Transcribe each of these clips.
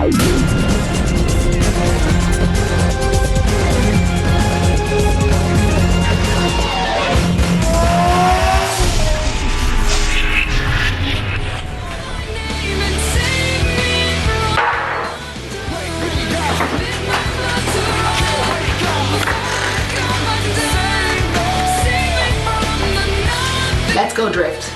Let's go drift.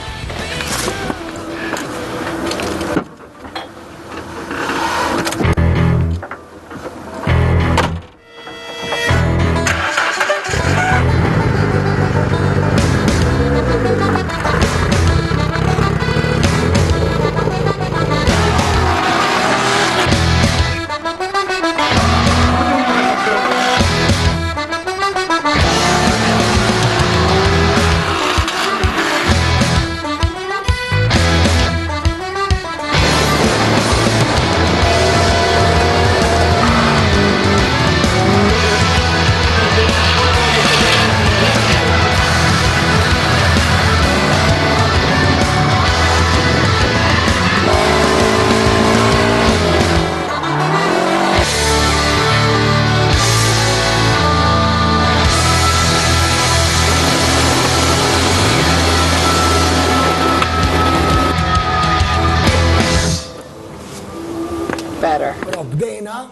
Better. Bdejna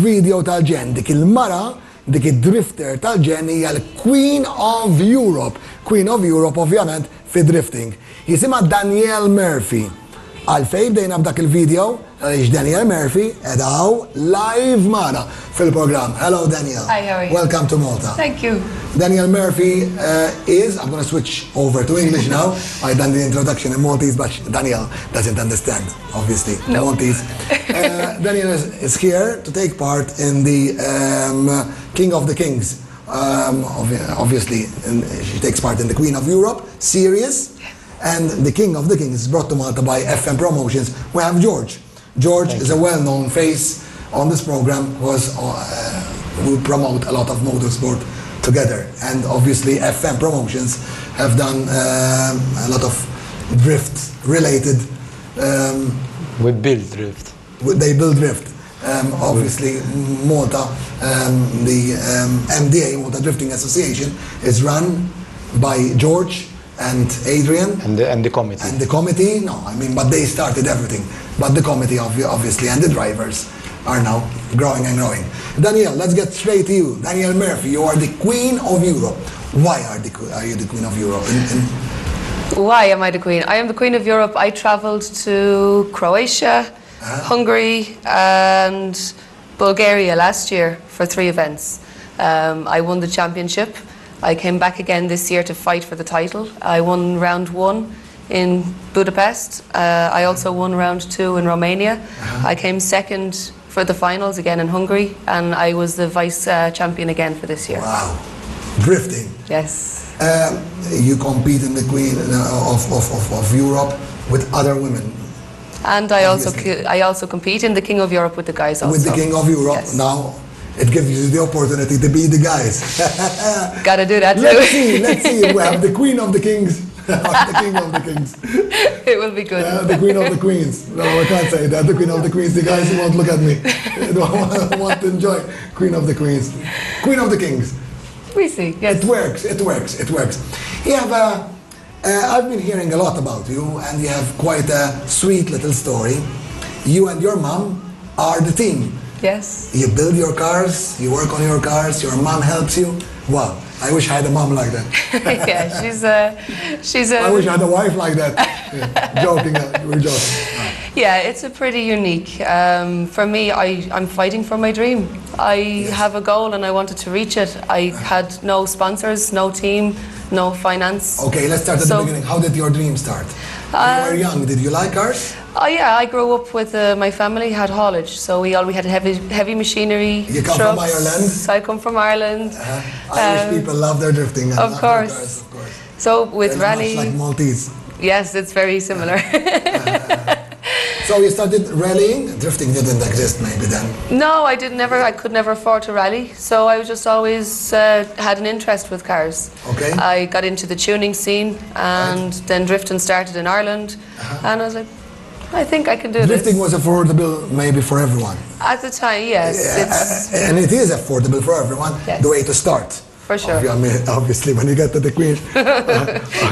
video tal-ġen, dik il-mara, dik il-drifter tal-ġen hija l-Queen of Europe. Queen of Europe ovvjament fi drifting. Jisima Danielle Murphy. Għalfej bdejna b'dak il-video, għalix Danielle Murphy edaw live mara fil-program. Hello Danielle. Hi, how are you? Welcome to Malta. Thank you. Danielle Murphy I'm going to switch over to English now. I done the introduction in Maltese, but Danielle doesn't understand, obviously, no. Maltese. Danielle is here to take part in the King of the Kings. Obviously, she takes part in the Queen of Europe series. And the King of the Kings is brought to Malta by FM Promotions. We have George. George is a well-known face on this program because we promote a lot of motorsport together. And obviously FM Promotions have done a lot of drift-related... we build drift. They build drift. Obviously Malta, the MDA, Malta Drifting Association, is run by George and Adrian. And the committee. And the committee, no, I mean, but they started everything. But the committee, obviously, and the drivers are now growing and growing. Danielle, let's get straight to you. Danielle Murphy, you are the Queen of Europe. Why are you the Queen of Europe? Why am I the Queen? I am the Queen of Europe. I travelled to Croatia, Hungary and Bulgaria last year for 3 events. I won the championship. I came back again this year to fight for the title. I won round 1 in Budapest. I also won round 2 in Romania. I came second for the finals again in Hungary, and I was the vice champion again for this year. Wow. Drifting. Yes. You compete in the Queen of Europe with other women. And I also compete in the King of Europe with the guys also. With the King of Europe. Yes. Now, it gives you the opportunity to be the guys. Gotta do that too. Let's see if we have the Queen of the Kings. The King of the Kings. It will be good. The Queen of the Queens. No, I can't say that. The Queen of the Queens. The guys won't look at me. They don't want to enjoy Queen of the Queens. Queen of the Kings. We see, yes. It works. You have I've been hearing a lot about you, and you have quite a sweet little story. You and your mom are the team. Yes. You build your cars, you work on your cars, your mom helps you. Wow, I wish I had a mom like that. Yeah, she's a... I wish I had a wife like that. Yeah, joking, we're joking. Yeah, it's a pretty unique. For me, I'm fighting for my dream. I have a goal and I wanted to reach it. I had no sponsors, no team, no finance. Okay, let's start at the beginning. How did your dream start? When you were young, did you like cars? Oh yeah, I grew up with my family had haulage, so we had heavy machinery. You come from Ireland? I come from Ireland. Irish people love their drifting. And of course. Cars, of course. So with they're rally, much like Maltese. Yes, it's very similar. So you started rallying? Drifting didn't exist maybe then? No, I could never afford to rally, so I just always had an interest with cars. Okay. I got into the tuning scene, and then drifting started in Ireland, and I was like, I think I can do Drifting this. was affordable maybe for everyone. At the time, yes. It's, And it is affordable for everyone, Yes. the way to start. For sure. Obviously, when you get to the Queen,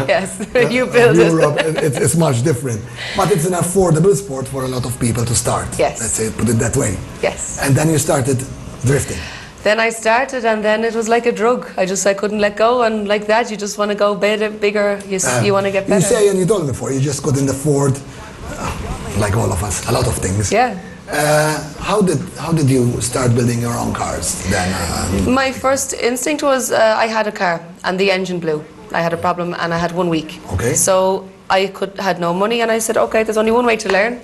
yes, you build it. Europe, it's much different. But it's an affordable sport for a lot of people to start. Yes. Let's say, put it that way. Yes. And then you started drifting. Then I started, and then it was like a drug. I couldn't let go, and like that, you just want to go better, bigger. You want to get better. You say, and you told me before, you just couldn't afford, like all of us, a lot of things. Yeah. How did you start building your own cars then? My first instinct was I had a car and the engine blew. I had a problem and I had 1 week. Okay. So I had no money, and I said, okay, there's only one way to learn.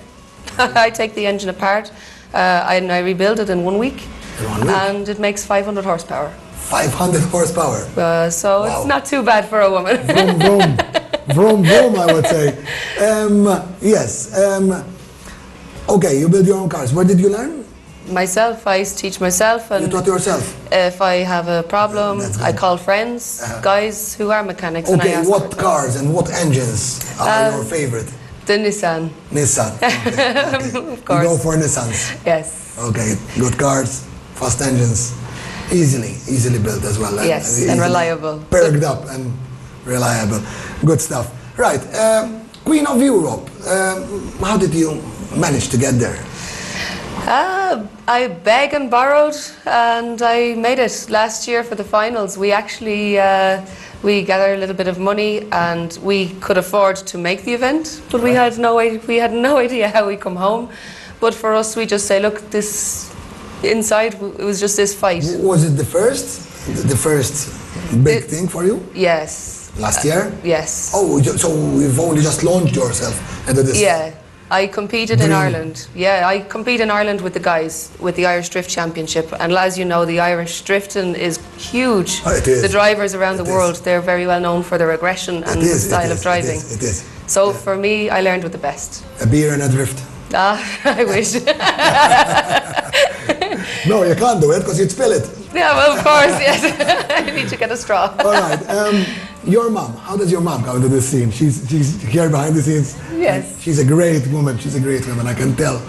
I take the engine apart and I rebuild it in 1 week. In 1 week? And it makes 500 horsepower. 500 horsepower. So Wow. it's not too bad for a woman. Vroom, vroom. Vroom, vroom, I would say. Yes. Okay, you build your own cars. Where did you learn? Myself, I teach myself, You and taught yourself. if I have a problem, That's good. I call friends, guys who are mechanics, and I Okay, ask what them. cars and what engines are your favorite? The Nissan, Nissan. Okay. of You course. go for Nissans. Yes. Okay, good cars, fast engines, easily built as well. Yes, and easily reliable. Perked up and reliable. Good stuff. Right, Queen of Europe. How did you manage to get there? I begged and borrowed, and I made it last year for the finals. We actually we gathered a little bit of money, and we could afford to make the event, but we had no idea how we come home. But for us, we just say, look, this inside it was just this fight. Was it the first big thing for you Yes. last year? Yes. Oh, so you've only just launched yourself into this. Yeah. I competed in Dream. Ireland. Yeah, I compete in Ireland with the guys with the Irish Drift Championship. And as you know, the Irish drifting is huge. Oh, it is. The drivers around It the is. world, they're very well known for their aggression and style of driving. It is. So for me, I learned with the best. A beer and a drift. Ah, I wish. No, you can't do it because you'd spill it. Yeah, well, of course, yes. I need to get a straw. All right. Your mom. How does your mom come into this scene? She's here behind the scenes. Yes. She's a great woman. She's a great woman. I can tell.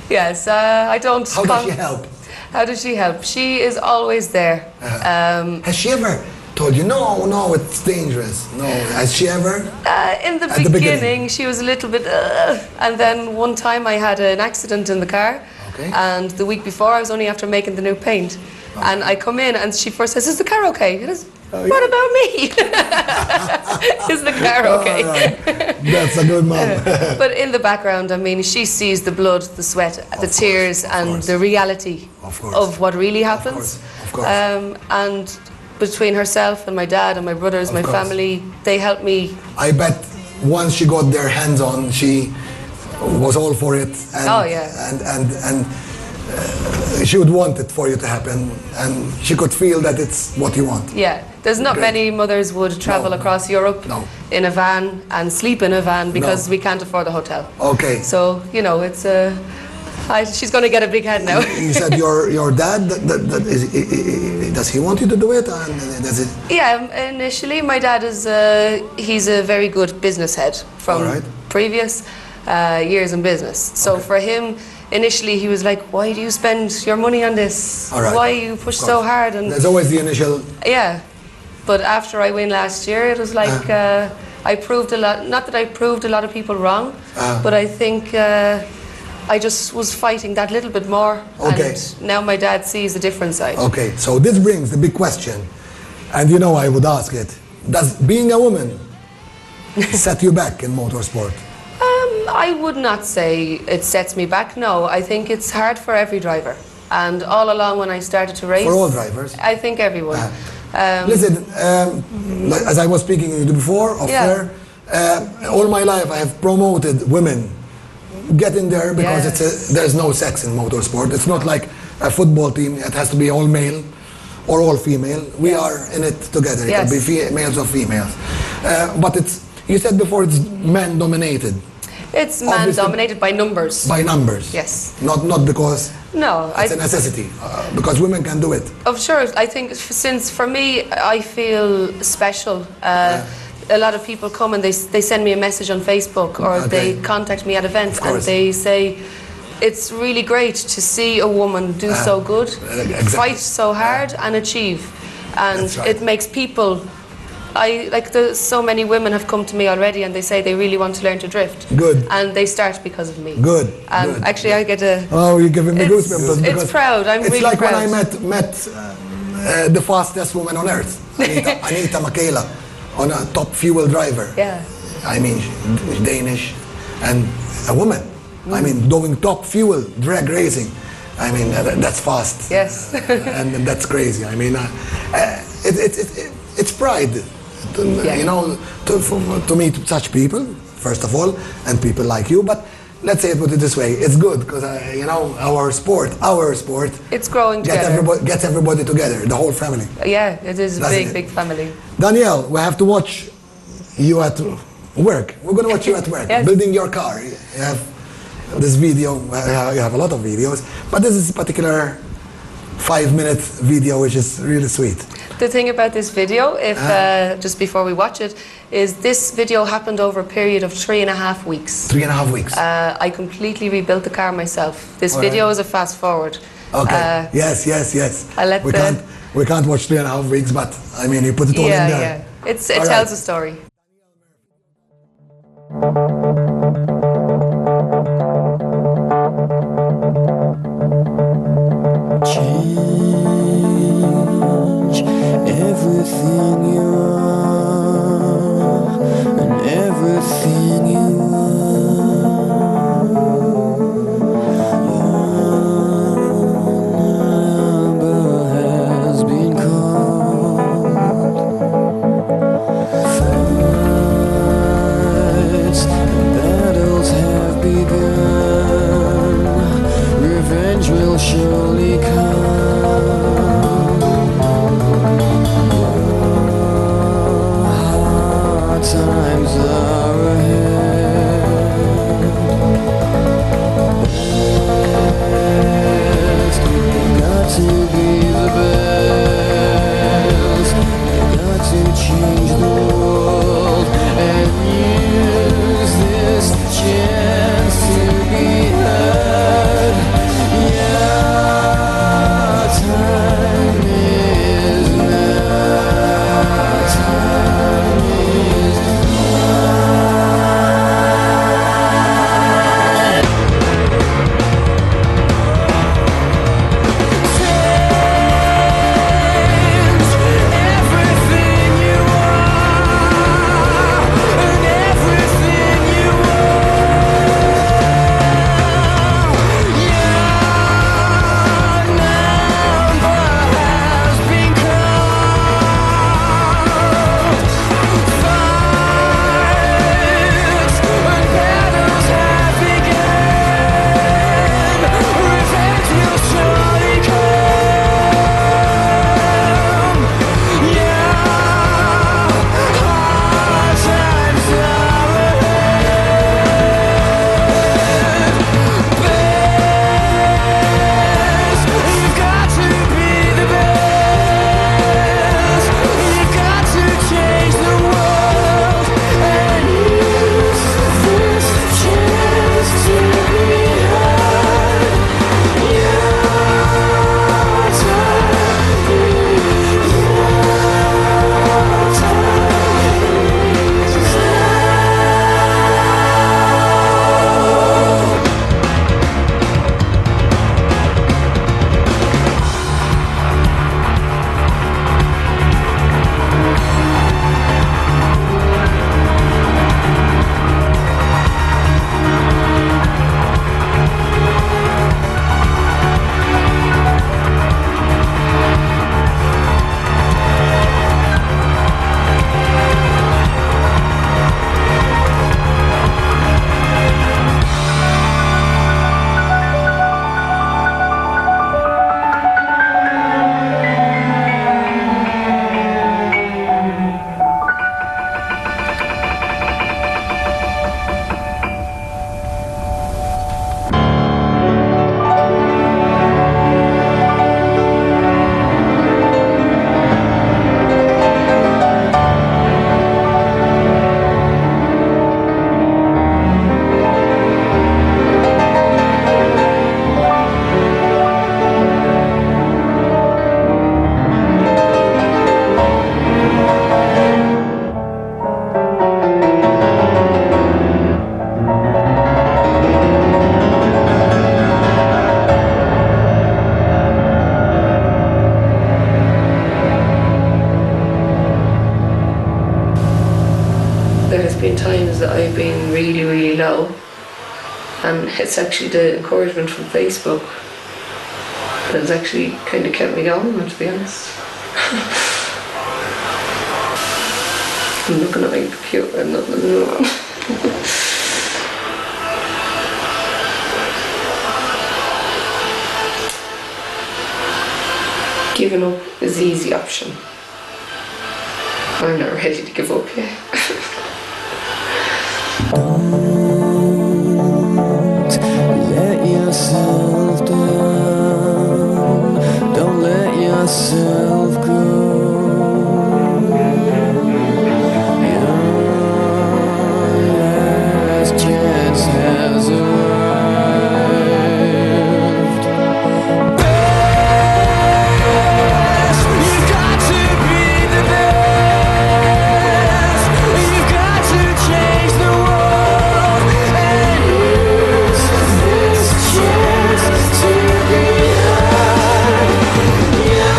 Yes, I don't... How does she help? How does she help? She is always there. Has she ever told you, no, it's dangerous? No. Has she ever? In the At the beginning. beginning, she was a little bit, and then one time I had an accident in the car, Okay. and the week before I was only after making the new paint, and I come in and she first says, "Is the car okay?" I says, "What about me? Is the car okay?" All right. That's a good mom. But in the background, I mean, she sees the blood, the sweat, the tears, and course. the reality Of course. of what really happens. Of course. And between herself and my dad and my brothers, my course. family, they help me. I bet once she got their hands on, she was all for it. And, Oh, yeah. And she would want it for you to happen, and she could feel that it's what you want. Yeah, there's not Great. many mothers would travel No. across Europe No. in a van and sleep in a van because No. we can't afford a hotel. Okay. So, you know, it's she's going to get a big head now. You said your dad, does he want you to do it? And does it? Yeah, initially my dad is he's a very good business head from All right. previous years in business. So Okay. for him, initially he was like, "Why do you spend your money on this? All right. Why you push Of so course. hard?" And There's always the initial. yeah, but after I win last year, it was like I proved a lot. Not that I proved a lot of people wrong, but I think I just was fighting that little bit more. Okay. And now my dad sees the different side. Okay, so this brings the big question, and you know I would ask it: does being a woman set you back in motorsport? I would not say it sets me back. No, I think it's hard for every driver. And all along when I started to race, For all drivers? I think everyone. Listen, like, as I was speaking to you before, Yeah. all my life I have promoted women get in there because Yes. there's no sex in motorsport. It's not like a football team; it has to be all male or all female. We are in it together. It Yes. can be males or females. But you said before it's man dominated It's man Obviously- dominated by numbers. by numbers. Yes. Not because No, it's a necessity. Because women can do it. Of sure, I think since for me, I feel special. a lot of people come and they send me a message on Facebook or Okay. they contact me at events Of and course. they say it's really great to see a woman do so good, exactly. fight so hard and achieve. And That's right. it makes people, there's so many women have come to me already and they say they really want to learn to drift. Good. And they start because of me. Good, And good, actually I get a... Oh, you're giving me It's- goosebumps. it's because proud, I'm it's really like proud. when I met the fastest woman on earth, Anita Makela, on a top fuel driver. Yeah. I mean, she's Danish and a woman. I mean, doing top fuel drag racing. I mean, that's fast. Yes. And that's crazy. I mean, it's pride, Yeah. you know, to meet such people, first of all, and people like you. But let's say it, put it this way, it's good because you know our sport, It's growing together. gets everybody together, the whole family. Yeah, it is a Doesn't it? big family. Danielle, we have to watch you at work. We're gonna watch you at work, Yes. building your car. You have this video. You have a lot of videos, but this is a particular 5-minute video, which is really sweet. The thing about this video, if just before we watch it, is this video happened over a period of 3.5 weeks. 3.5 weeks. I completely rebuilt the car myself. This All video right. is a fast forward. Okay. Yes. I let We can't watch 3.5 weeks, but I mean, you put it all in there. Yeah. It All tells right. a story. Change everything you are and everything you are. Your number has been called. Fights and battles have begun. Revenge will surely come. Hard times are ahead. Best, you got to be the best. You got to change the world and use this chance to be heard. Yeah. and it's actually the encouragement from Facebook that has actually kind of kept me going, to be honest. I'm looking at my computer and nothing is wrong. Giving up is the easy option. I'm not ready to give up yet. Let yourself down. Don't let yourself go. Your last chance has arrived. Best, you've got to be the best. You've got to change the world and use this chance to be heard. Your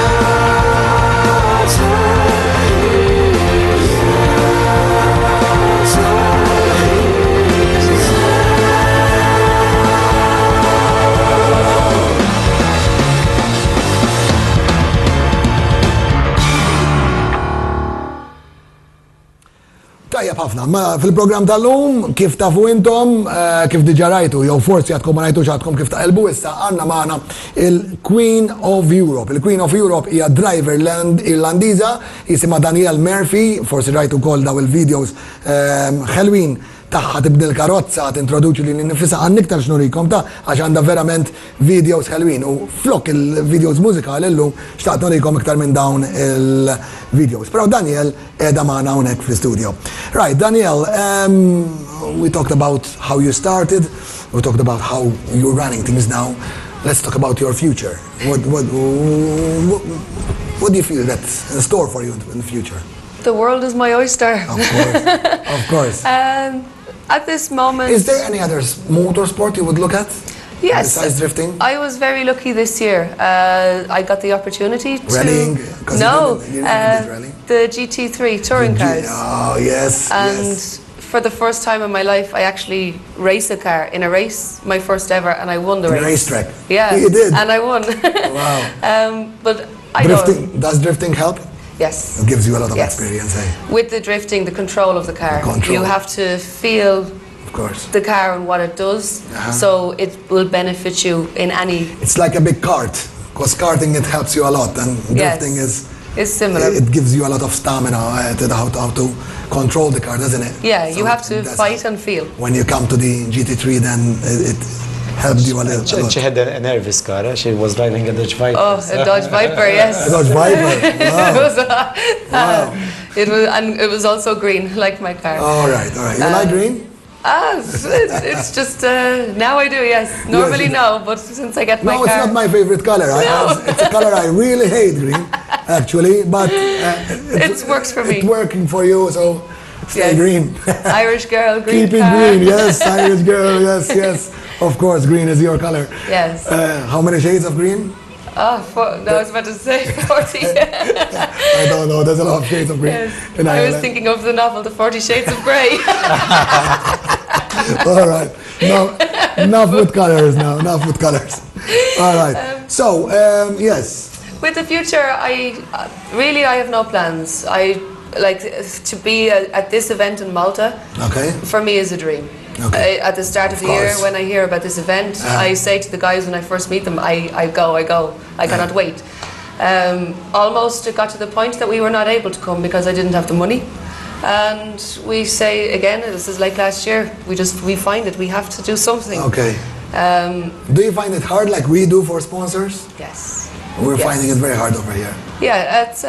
Tajjeb ħafna, ma fil-program tal-lum kif tafu intom, kif diġa rajtu, jew forsi għadkom ma rajtux għadkom kif taqelbu, issa għanna maħna il-Queen of Europe. Il-Queen of Europe hija driver irlandiza, jisima Danielle Murphy, forsi rajtu kol daw il-videos ħelwin taħħa tibni l-karozza, tintroduċi li nifisa għanniktar xnurikom ta' għax għanda verament videos ħelwin u flok il-videos mużikali l-lum xtaqt nurikom iktar minn dawn il-videos. Pero Danielle edha maħna unek fil-studio. Right, Danielle, we talked about how you started, we talked about how you're running things now. Let's talk about your future. What do you feel that's in store for you in the future? The world is my oyster. Of course, of course. At this moment... Is there any other motorsport you would look at? Yes. Besides drifting? I was very lucky this year. I got the opportunity to... Rallying? No, you did rally? the GT3 touring cars. Oh, yes, And yes. for the first time in my life, I actually raced a car in a race, my first ever, and I won the In race. a racetrack? Yeah. You did? And I won. Wow. But I Drifting, does drifting help? Yes. It gives you a lot of Yes. experience, eh? With the drifting, the control of the car. The control. You have to feel Of course. the car and what it does, so it will benefit you in any... It's like a big kart, because karting, it helps you a lot, and drifting It's similar. It gives you a lot of stamina to how to control the car, doesn't it? Yeah, you So have to that's fight how- and feel. When you come to the GT3, then it helped you a lot. She had a nervous car. She was driving a Dodge Viper. Oh, a Dodge Viper, yes. Dodge Viper, It wow. was, Wow. and it was also green, like my car. All right, all right. You like green? It's just now I do, yes. Normally Yes, no, but since I get my No, car, it's not my favorite color. It's a color I really hate, green, actually. But it works for me. It's working for you, so stay Yes. green. Irish girl, green Keep it car. green, yes, Irish girl, yes, yes. Of course, green is your color. Yes. How many shades of green? No, I was about to say 40. I don't know. There's a lot of shades of green Yes. in I was Ireland. thinking of the novel, The 40 Shades of Grey. All right. No, enough with colors now. Enough with colors. All right. So, yes. With the future, I have no plans. I like to be at this event in Malta. Okay. For me is a dream. Okay. At the start of the year, course. when I hear about this event, I say to the guys when I first meet them, I go. I cannot wait. Almost it got to the point that we were not able to come because I didn't have the money. And we say again, this is like last year, we find it, we have to do something. Okay. Do you find it hard like we do for sponsors? Yes. We're Yes. finding it very hard over here. Yeah, it's,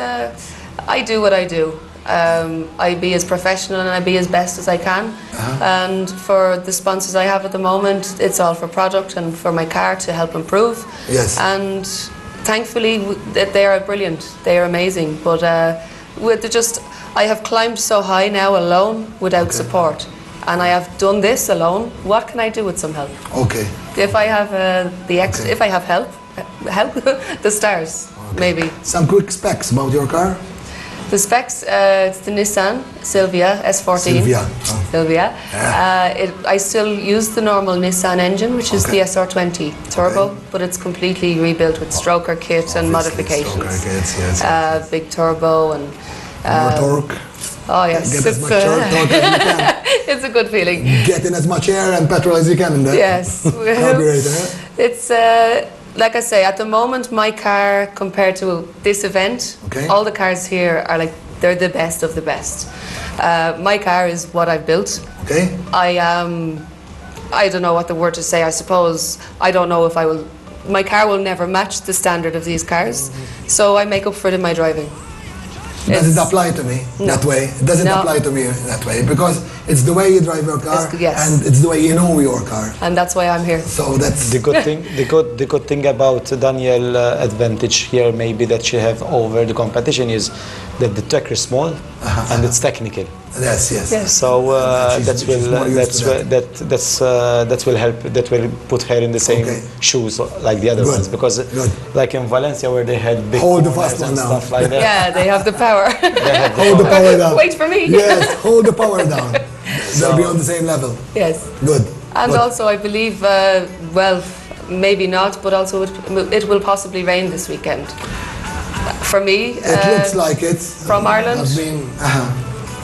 I do what I do. I be as professional and I be as best as I can. And for the sponsors I have at the moment, it's all for product and for my car to help improve. Yes. And thankfully, they are brilliant. They are amazing. But I have climbed so high now alone without support. And I have done this alone. What can I do with some help? Okay. If I have if I have help, the stars, maybe. Some quick specs about your car? The specs, it's the Nissan Silvia S14. Sylvia. Oh. Sylvia. I still use the normal Nissan engine, which is the SR20 turbo, but it's completely rebuilt with stroker kit and modifications. Stroker kits, yes. Big turbo and more torque. oh yes, Get as much torque as you can. it's a good feeling. Get in as much air and petrol as you can in the Yes. carburetor. It's like I say, at the moment, my car compared to this event, all the cars here are like, they're the best of the best. My car is what I've built. Okay. I don't know what the word to say. I suppose I don't know if I will. My car will never match the standard of these cars, so I make up for it in my driving. Does it apply to me that way? It doesn't apply to me that way because it's the way you drive your car and it's the way you know your car. And that's why I'm here. So that's the good thing. The good thing about Danielle advantage here, maybe that she have over the competition, is that the track is small and it's technical. Yes. So that will help. That will put her in the same shoes like the other ones, because like in Valencia where they had big hold the fast one and down. stuff like that. Yeah, they have the power. Hold the power down. Wait for me. Yes, hold the power down. They'll be on the same level. Yes. Good. And also, I believe, well, maybe not, but also it will possibly rain this weekend. For me, it looks like it. From Ireland. I've been,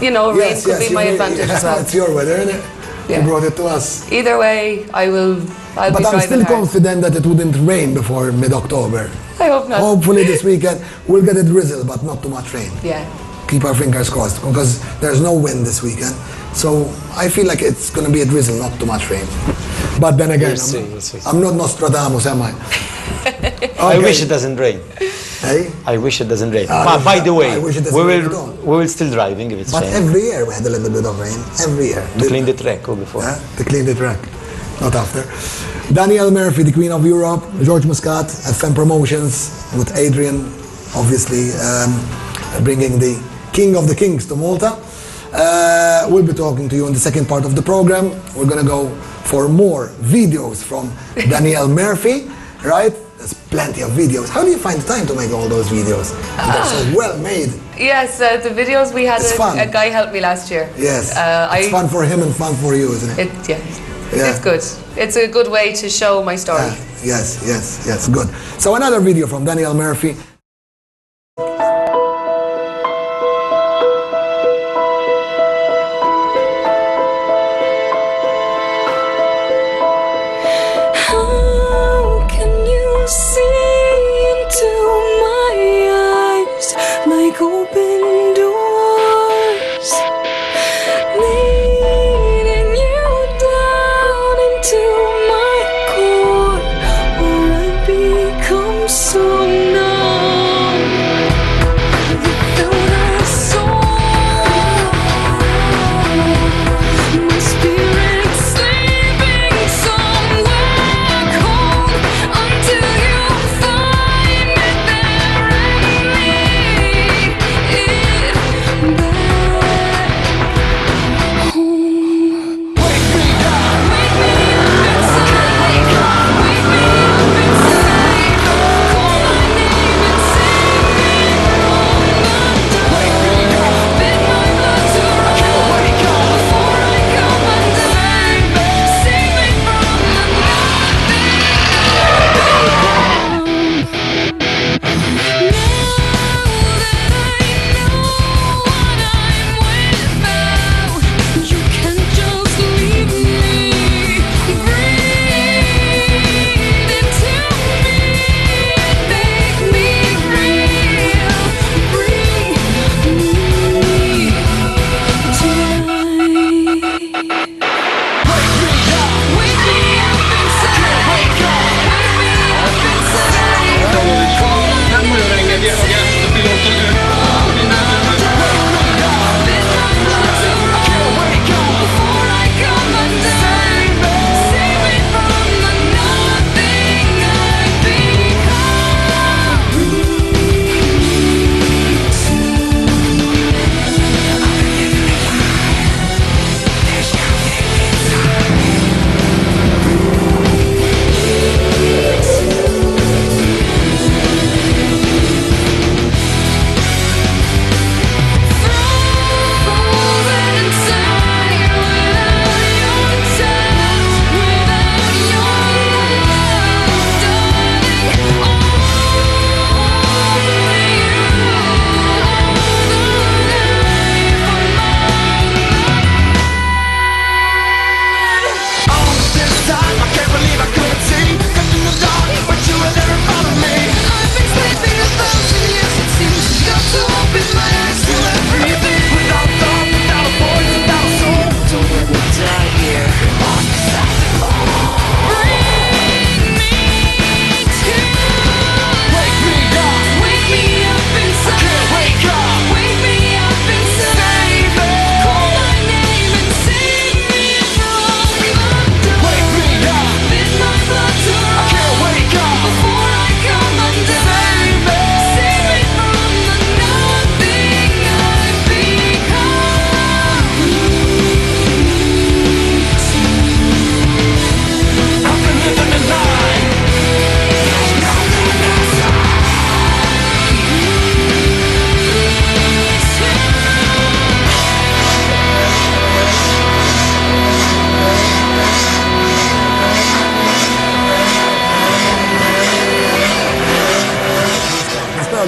you know, rain could be my advantage as well. It's your weather, isn't it? Yeah. You brought it to us. Either way, I'll be But driving I'm still hard. confident that it wouldn't rain before mid-October. I hope not. Hopefully this weekend we'll get a drizzle, but not too much rain. Yeah. Keep our fingers crossed, because there's no wind this weekend. So I feel like it's going to be a drizzle, not too much rain. But then again, We'll see. I'm not Nostradamus, am I? I wish it doesn't rain. Hey? I wish it doesn't rain. By the way, I wish it doesn't we rain at all. will still driving if it's But raining. every year we had a little bit of rain. Every year. To clean the track or before. To clean the track. Not after. Danielle Murphy, the Queen of Europe. George Muscat, FM Promotions, with Adrian, obviously bringing the King of the Kings to Malta. We'll be talking to you in the second part of the program. We're going to go for more videos from Danielle Murphy, right? There's plenty of videos. How do you find the time to make all those videos? They're so well made. Yes, the videos we had, a guy helped me last year. Yes, it's fun for him and fun for you, isn't it? It's good. It's a good way to show my story. Yes, good. So another video from Danielle Murphy. How can you see into my eyes like open doors, leading you down into my core, or I become so numb?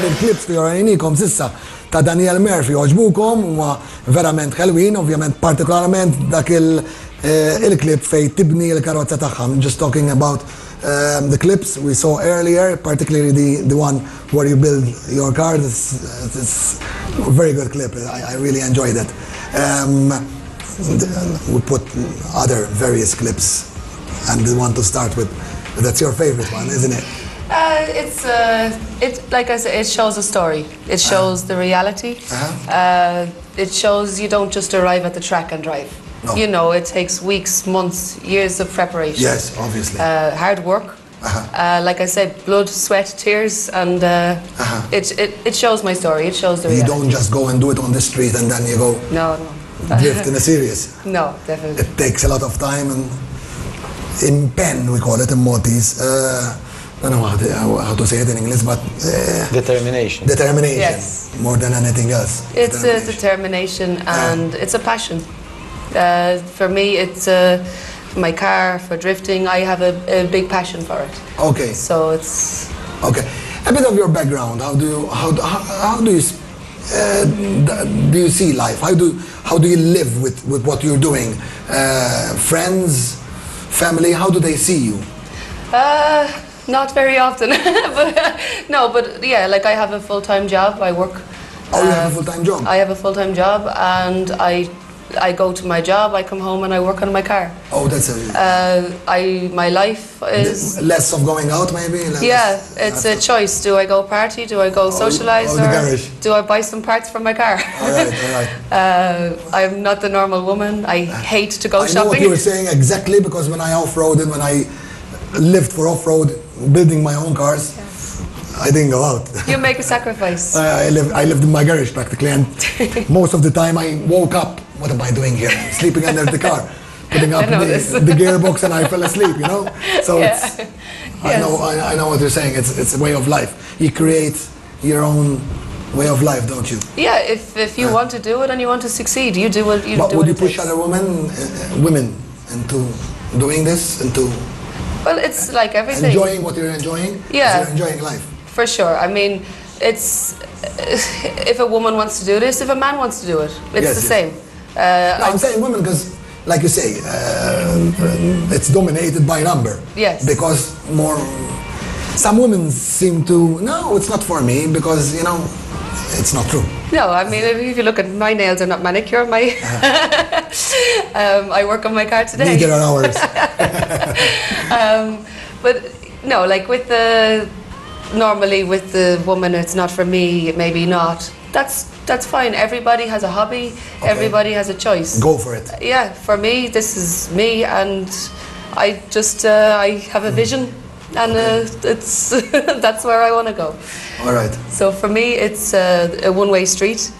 dawn il-clips li għajnikom sissa ta' Danielle Murphy oġbukom huma verament ħelwin, ovvjament partikolarment dak il-clip fej tibni l-karozza tagħha. Just talking about the clips we saw earlier, particularly the one where you build your car. It's a very good clip. I really enjoyed it. We put other various clips, and the one to start with, that's your favorite one, isn't it? It's like I said, it shows a story. It shows the reality. It shows you don't just arrive at the track and drive. No. You know, it takes weeks, months, years of preparation. Yes, obviously. Hard work. Like I said, blood, sweat, tears, and it shows my story. It shows the reality. You don't just go and do it on the street and then you go No. drift in a series. No, definitely. It takes a lot of time and impenn, we call it in Maltese. I don't know how to say it in English, but Determination. determination, Yes. more than anything else. It's a determination and it's a passion. For me, it's my car, for drifting. I have a big passion for it. Okay. So it's... Okay, a bit of your background. How do you see life? How do you live with what you're doing? Friends, family, how do they see you? Not very often, but yeah, like I have a full-time job. I work. Oh, you have a full-time job? I have a full-time job, and I go to my job. I come home and I work on my car. Oh, that's a... My life is... Less of going out, maybe? Yeah, it's a choice. Do I go party? Do I go socialize? the Or garage. do I buy some parts for my car? All right. I'm not the normal woman. I hate to go I know what shopping. you were saying exactly, because when I off-roaded, when I lived for off-road, building my own cars, I didn't go out. You make a sacrifice. I lived in my garage practically, and most of the time I woke up. What am I doing here? Sleeping under the car, putting up the gearbox, and I fell asleep. You know, so Yeah. it's. I know what you're saying. It's a way of life. You create your own way of life, don't you? Yeah, if you want to do it and you want to succeed, you do what you do. But would what you it push takes. other women into doing this, into Well, it's like everything. enjoying what you're enjoying? Yeah. You're enjoying life. For sure. I mean, it's if a woman wants to do this, if a man wants to do it, it's Yes, the yes. same. No, I'm saying women because, like you say, it's dominated by number. Yes. Because some women seem to, no, it's not for me, because, you know, it's not true. No, I mean, if you look at my nails are not manicured. My I work on my car today. Neither are ours. But no, like normally with the woman, it's not for me, maybe not. That's fine. Everybody has a hobby. Okay. Everybody has a choice. Go for it. Yeah, for me, this is me, and I just I have a vision, and it's that's where I want to go. All right. So for me, it's a one-way street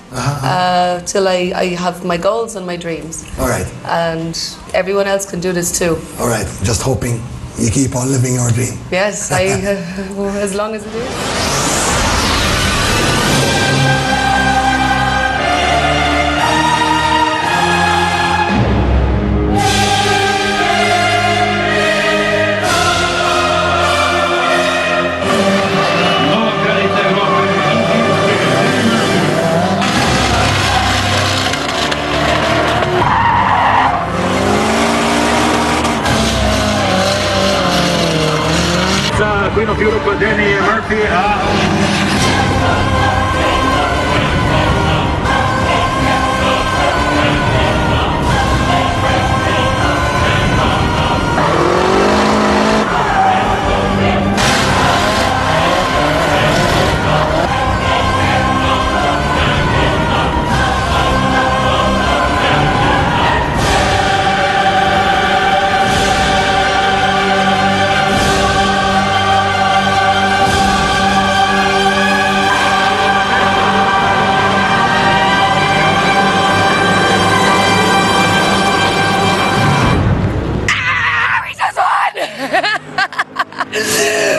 till I have my goals and my dreams. All right. And everyone else can do this too. All right. Just hoping you keep on living your dream. Yes, as long as it is. Queen of Europe, Danielle Murphy.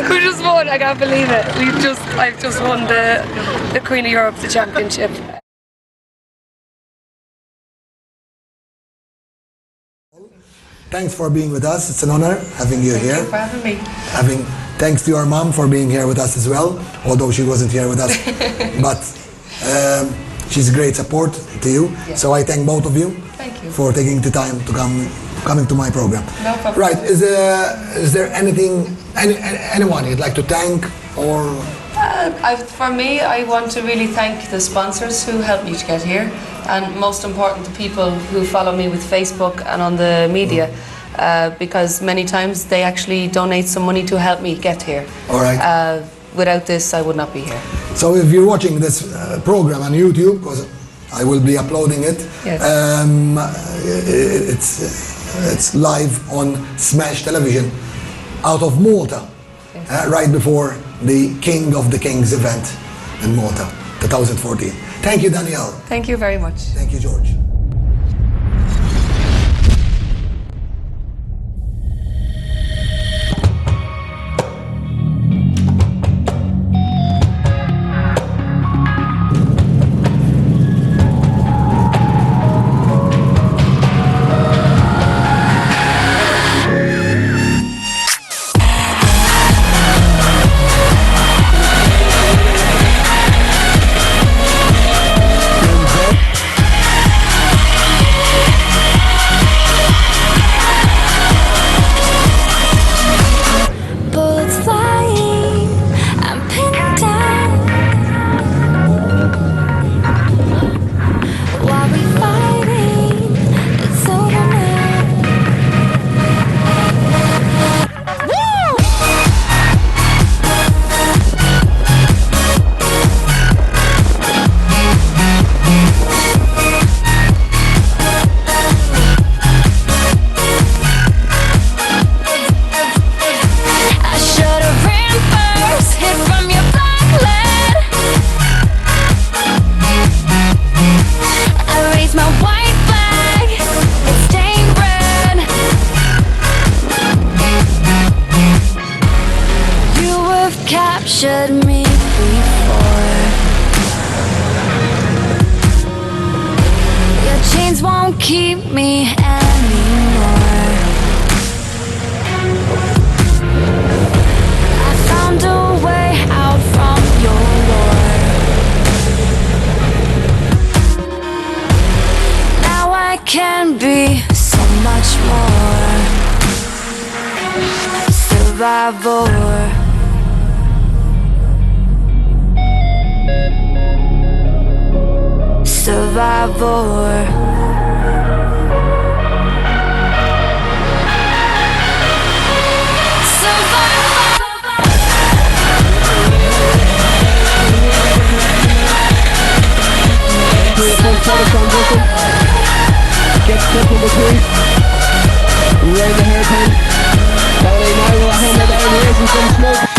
We just won! I can't believe it. I've just won the Queen of Europe, the championship. Thanks for being with us. It's an honor having you here. Thank you for having me. Thanks to your mom for being here with us as well, although she wasn't here with us. But she's a great support to you. Yeah. So I thank both of you. Thank you. For taking the time to coming to my program. No problem. Right, is there anything, anyone you'd like to thank or? For me, I want to really thank the sponsors who helped me to get here, and most important, the people who follow me with Facebook and on the media, because many times they actually donate some money to help me get here. All right. Without this, I would not be here. So if you're watching this program on YouTube, because I will be uploading it, Yes. It's live on Smash Television out of Malta, Yes. Right before the King of the Kings event in Malta, 2014. Thank you, Danielle. Thank you very much. Thank you, George. Bullets flying, I'm pinned down. While we fighting, it's over now. Woo! I should have ran first, hid from your black lead. I raised my white flag, it's stained red. You have captured me before. Your chains won't keep me anymore. I found a way out from your war. Now I can be so much more. Survivor. Survivor. Gets clipped in between. Round the hairpin. Tony now will hammer down, raising some smoke.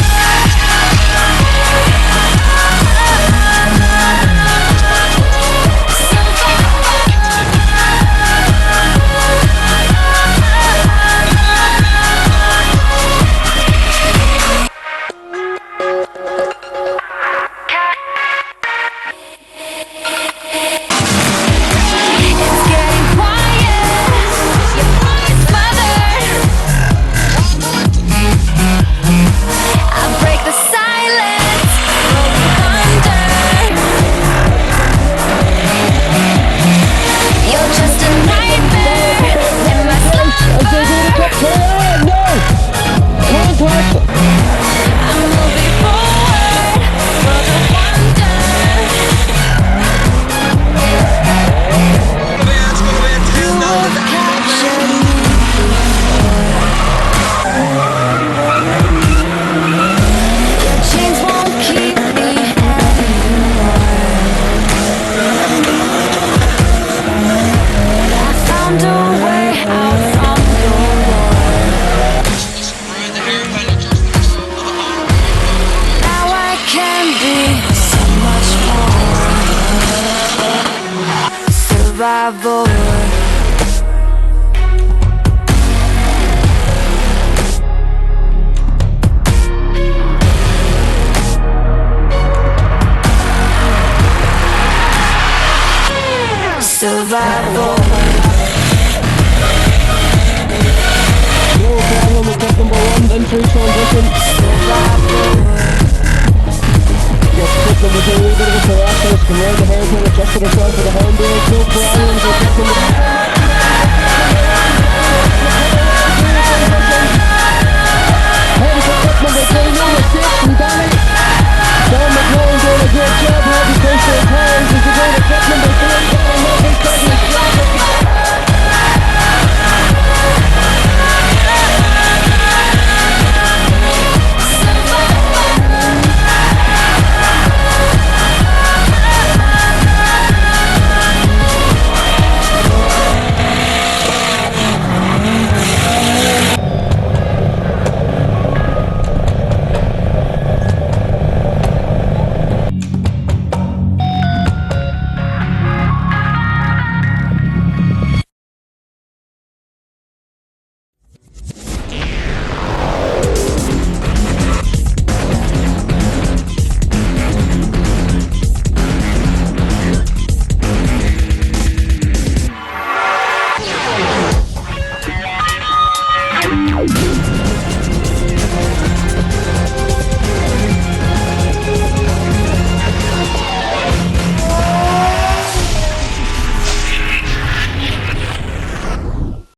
It's getting quiet. Your voice smothered. I break the silence. Roll thunder. You're just a nightmare in my slumber. I'm moving forward. World of wonder. Chains won't keep me anymore. I found a way out from your war. Now I can be so much more. Survivor. Survival. No problem with that number one, then through transition. Gets tripped with a wee bit of a paralysis, can round the hairpin, adjusted herself with a handbrake, no problems, we're getting the... Head for cut number 3, number 6 from Danny. Don McClone doing a good job, heavy push for pounds, as they go to cut number 3, Danny Murphy starting his traffic.